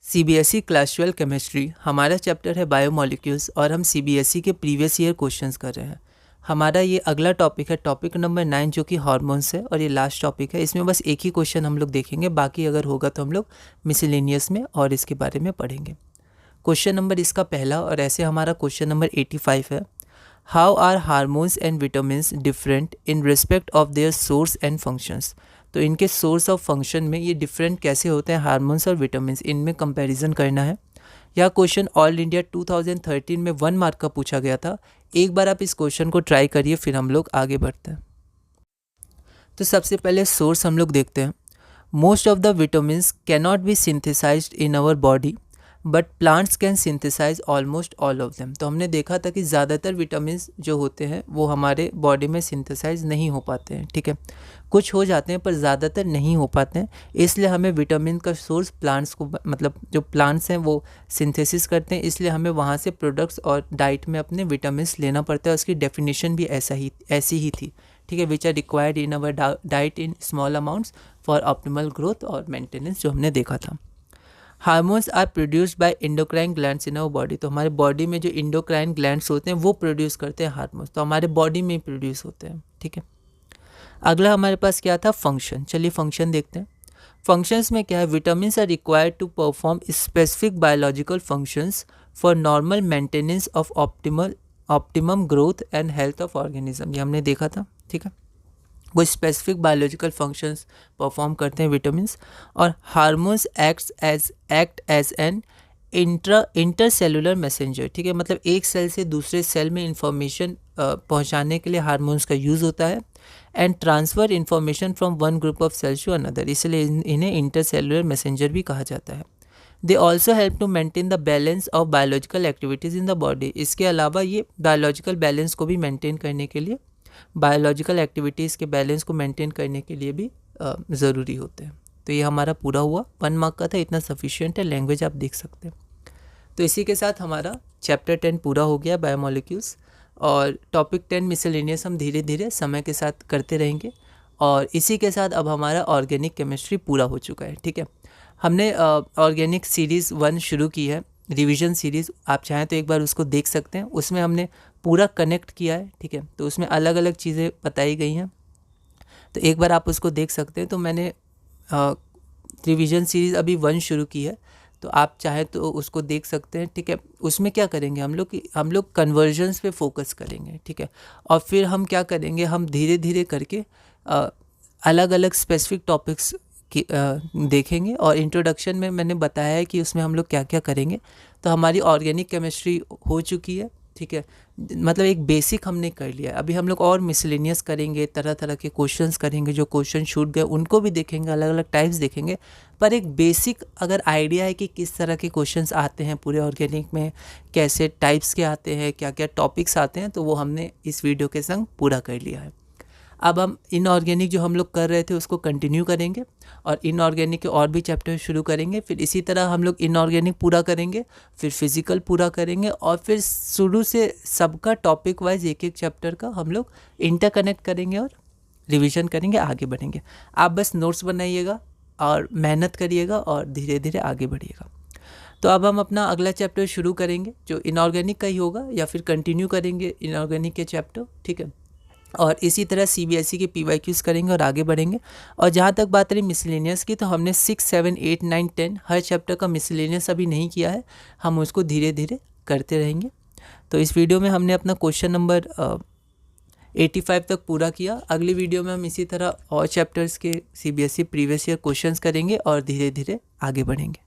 CBSE class 12 chemistry हमारा chapter है biomolecules और हम सीबीएसई के प्रीवियस ईयर क्वेश्चंस कर रहे हैं। हमारा ये अगला टॉपिक है टॉपिक नंबर 9 जो कि हार्मोन्स है और ये लास्ट टॉपिक है। इसमें बस एक ही क्वेश्चन हम लोग देखेंगे, बाकी अगर होगा तो हम लोग मिसलेनियस में और इसके बारे में पढ़ेंगे। क्वेश्चन नंबर इसका पहला और ऐसे हमारा क्वेश्चन नंबर 85 है। How are hormones and vitamins different in respect of their source and functions. तो इनके सोर्स ऑफ फंक्शन में ये डिफरेंट कैसे होते हैं हार्मोन्स और विटामिन्स, इनमें कंपैरिजन करना है। यह क्वेश्चन ऑल इंडिया 2013 में 1 मार्क का पूछा गया था। एक बार आप इस क्वेश्चन को ट्राई करिए, फिर हम लोग आगे बढ़ते हैं। तो सबसे पहले सोर्स हम लोग देखते हैं। Most of the vitamins can not be synthesized in our body but plants can synthesize almost all of them. तो हमने देखा था कि ज़्यादातर विटामिन्स जो होते हैं वो हमारे बॉडी में सिंथेसाइज नहीं हो पाते हैं, ठीक है। कुछ हो जाते हैं पर ज़्यादातर नहीं हो पाते हैं, इसलिए हमें विटामिन का सोर्स प्लांट्स को, मतलब जो प्लांट्स हैं वो सिंथेसिस करते हैं, इसलिए हमें वहाँ से प्रोडक्ट्स और डाइट में अपने विटामिन्स लेना पड़ता है। उसकी डेफिनेशन भी ऐसी ही थी, ठीक है। Which are required in our diet in small amounts for optimal growth और मेंटेनेंस, जो हमने देखा था। Hormones are produced by endocrine glands in our body. तो हमारे बॉडी में जो इंडोक्राइन ग्लैंड्स होते हैं वो प्रोड्यूस करते हैं हार्मोन्स, तो हमारे बॉडी में ही प्रोड्यूस होते हैं, ठीक है। अगला हमारे पास क्या था, फंक्शन। चलिए फंक्शन देखते हैं। फंक्शंस में क्या है, vitamins are required to perform specific biological functions for normal maintenance of optimum growth and health of organism. ये हमने देखा था, ठीक है। वो स्पेसिफिक बायोलॉजिकल फंक्शंस परफॉर्म करते हैं विटामिन्स। और hormones act as an intercellular messenger, ठीक है। मतलब एक सेल से दूसरे सेल में इंफॉर्मेशन पहुंचाने के लिए हार्मोन्स का यूज़ होता है। And transfer information from one group of cells to another, इसलिए इन्हें इंटरसेलुलर मैसेंजर भी कहा जाता है। They also help to maintain the balance of biological activities in the body. इसके अलावा ये बायोलॉजिकल बैलेंस को भी मेंटेन करने के लिए, बायोलॉजिकल एक्टिविटीज़ के बैलेंस को मेंटेन करने के लिए भी ज़रूरी होते हैं। तो ये हमारा पूरा हुआ, 1 मार्क का था, इतना सफिशिएंट है। लैंग्वेज आप देख सकते हैं। तो इसी के साथ हमारा चैप्टर 10 पूरा हो गया बायोमोलिक्यूल्स, और टॉपिक 10 मिसलेनियस हम धीरे धीरे समय के साथ करते रहेंगे। और इसी के साथ अब हमारा ऑर्गेनिक केमिस्ट्री पूरा हो चुका है, ठीक है। हमने ऑर्गेनिक सीरीज़ 1 शुरू की है, रिवीजन सीरीज़। आप चाहें तो एक बार उसको देख सकते हैं, उसमें हमने पूरा कनेक्ट किया है, ठीक है। तो उसमें अलग अलग चीज़ें बताई गई हैं, तो एक बार आप उसको देख सकते हैं। तो मैंने रिवीजन सीरीज़ अभी 1 शुरू की है, तो आप चाहे तो उसको देख सकते हैं, ठीक है। उसमें क्या करेंगे हम लोग कन्वर्जन्स पे फोकस करेंगे, ठीक है। और फिर हम क्या करेंगे, हम धीरे धीरे करके अलग अलग स्पेसिफिक टॉपिक्स की देखेंगे। और इंट्रोडक्शन में मैंने बताया है कि उसमें हम लोग क्या क्या करेंगे। तो हमारी ऑर्गेनिक केमिस्ट्री हो चुकी है, ठीक है। मतलब एक बेसिक हमने कर लिया है। अभी हम लोग और मिसलेनियस करेंगे, तरह तरह के क्वेश्चंस करेंगे, जो क्वेश्चन छूट गए उनको भी देखेंगे, अलग अलग टाइप्स देखेंगे। पर एक बेसिक अगर आइडिया है कि किस तरह के क्वेश्चंस आते हैं पूरे ऑर्गेनिक में, कैसे टाइप्स के आते हैं, क्या क्या टॉपिक्स आते हैं, तो वो हमने इस वीडियो के संग पूरा कर लिया है। अब हम इनऑर्गेनिक जो हम लोग कर रहे थे उसको कंटिन्यू करेंगे और इनऑर्गेनिक के और भी चैप्टर शुरू करेंगे। फिर इसी तरह हम लोग इनऑर्गेनिक पूरा करेंगे, फिर फिजिकल पूरा करेंगे, और फिर शुरू से सबका टॉपिक वाइज एक एक चैप्टर का हम लोग इंटरकनेक्ट करेंगे और रिवीजन करेंगे, आगे बढ़ेंगे। आप बस नोट्स बनाइएगा और मेहनत करिएगा और धीरे धीरे आगे बढ़िएगा। तो अब हम अपना अगला चैप्टर शुरू करेंगे जो इनऑर्गेनिक का ही होगा, या फिर कंटिन्यू करेंगे इनऑर्गेनिक के चैप्टर, ठीक है। और इसी तरह सीबीएसई के पीवाईक्यूज़ करेंगे और आगे बढ़ेंगे। और जहाँ तक बात रही मिसलेनियस की, तो हमने 6, 7, 8, 9, 10 हर चैप्टर का मिसलेनियस अभी नहीं किया है, हम उसको धीरे धीरे करते रहेंगे। तो इस वीडियो में हमने अपना क्वेश्चन नंबर 85 तक पूरा किया। अगली वीडियो में हम इसी तरह और चैप्टर्स के सीबीएसई प्रीवियस ईयर क्वेश्चंस करेंगे और धीरे धीरे आगे बढ़ेंगे।